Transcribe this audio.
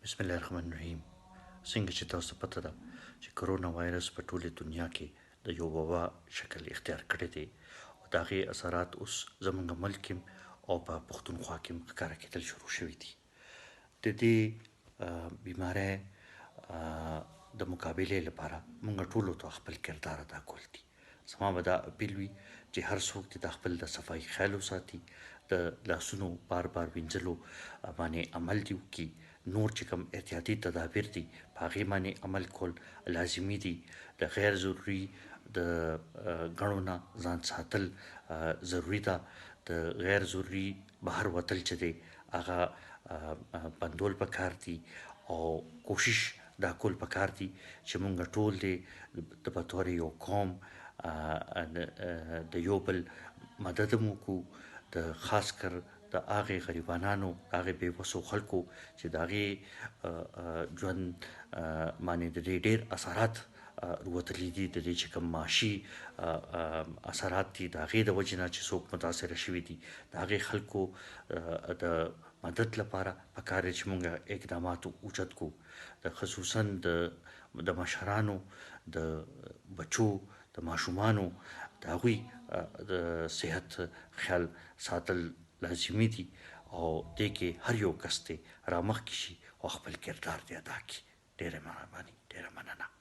بسم الله الرحمن الرحیم. څنګه چې تاسو پته ده چې کرونا وایرس په ټوله دنیا کې د یو وبا شکل اختیار کړی دی او د هغې اثرات اوس زموږ ملک کې او په پښتونخوا کې ښکاره کېدل شروع شوي دي. د دې بیمارۍ د مقابلې لپاره موږ ټولو ته خپل کردار ادا کول دي. زما به دا اپیل وي چې هر څوک د خپل د صفایي خیال وساتي، د لاسونو بار بار وینځلو باندې عمل دي وکړي. نور چې کوم احتیاطي تدابیر دي په هغې باندې عمل کول لازمي دي. د غیر ضروري د ګڼو نه ځان ساتل ضروري ده. د غیر ضروري بهر وتل چې دی هغه بندول پکار دي او کوشش دا کول پکار دي چې مونږ ټول د په طور یو قوم د یو بل مدد مو وکړو، د خاص کر د هغې غریبانانو، هغې بېوسو خلکو چې د هغې ژوند باندې د دې ډېر اثرات وتلي دي، د دې چې کوم معاشي اثرات دي د هغې د وجې نه چې څوک متاثره شوي دي، د هغې خلکو د مدد لپاره پکار دی چې موږ اقدامات اوچت کړو. خصوصا د مشرانو، د بچو، د ماشومانو د هغوی د صحت خیال ساتل لازمي دي او دې کې هر یو کس دی رامخکې شي او خپل کردار دی ادا کړي. ډېره مهرباني، ډېره مننه.